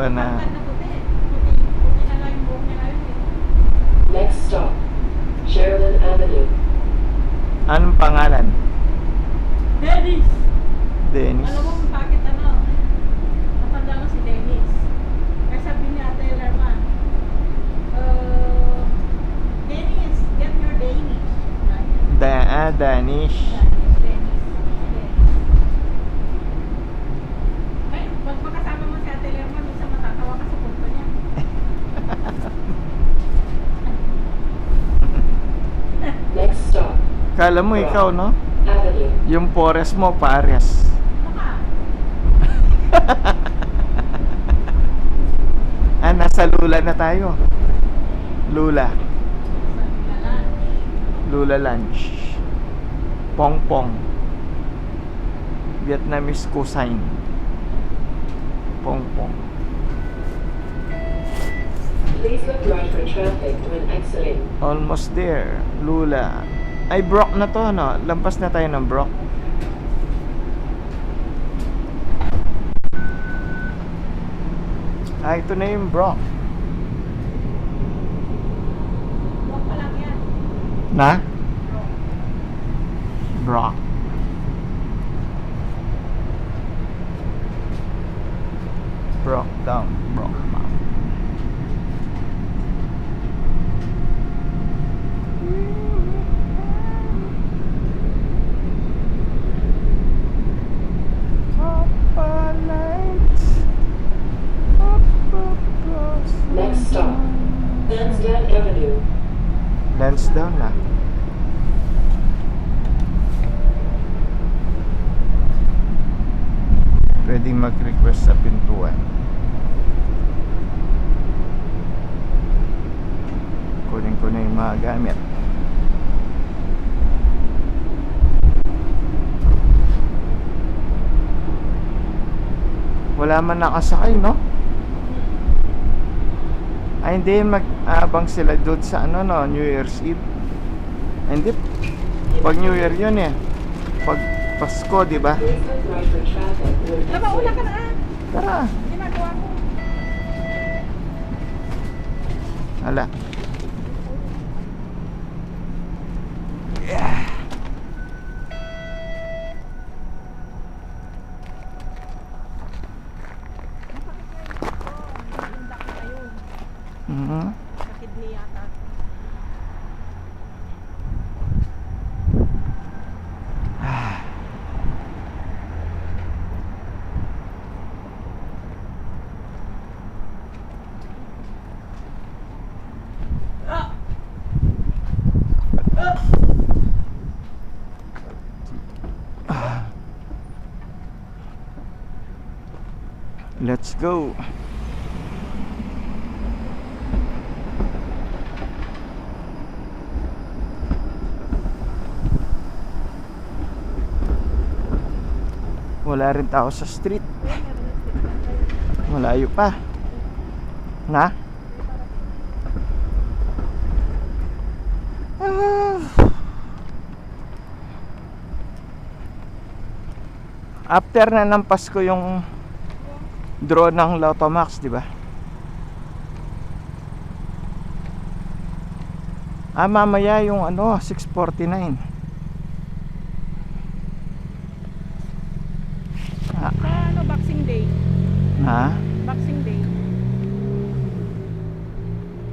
pa na. Next stop, Sheridan Avenue. Anong pangalan? Dennis! Dennis. Alam mo kung bakit napanda ko si Dennis. Kaya sabi niya, Ate Lerma, Dennis, get your Danish. Right? Danish. Dennis. Ay, pag makasama mo si Ate Lerma, minsan matatawa ka sa punto niya. Next stop, Kala mo ikaw, no? Avenue. Yung forest mo, pares. Baka, Nasa Lula na tayo. Lula. sa lalan. Lula lunch. Pong pong. Vietnamese cuisine. Pong pong. Please look right for traffic when exiting. Almost there. Lula. Ay, Brock na to, no? Lampas na tayo ng Brock. Ito na yung Brock. Huwag pa lang yan. Na? Brock. Brock down. Brock down. Next stop, Lansdowne Avenue. Lansdowne na. Pwedeng mag-request sa pintuan. Kunin ko na yung mga gamit. Wala man nakasakay, no? Ay, hindi, mag-abang sila doon sa ano, no, New Year's Eve. Ay, hindi, pag New Year yun eh. Pag Pasko, di ba? Please look right for traffic when Nabauna ka exiting. na. Tara. Ginagawa ko. Hala. Yeah. Mhm. Nakidney yata. Let's go. Wala rin tao sa street. Malayo pa. Na? After na ng Pasko yung draw ng Lotto Max, di ba? Mamaya yung ano, 6:49. Sa ano, Boxing Day. Na? Boxing Day.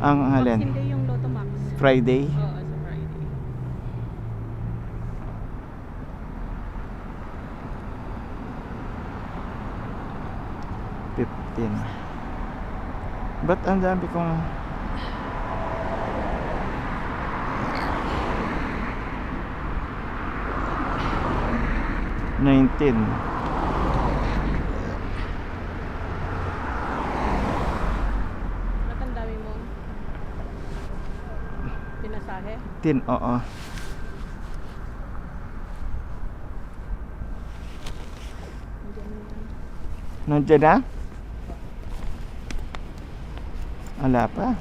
Ang alin? Boxing Day yung Lotto Max. Friday? Oo, sa Friday. Ba't ang dami kong $19? Ba't ang dami mo pinasahe? Oo. Nandiyan na? Wala pa.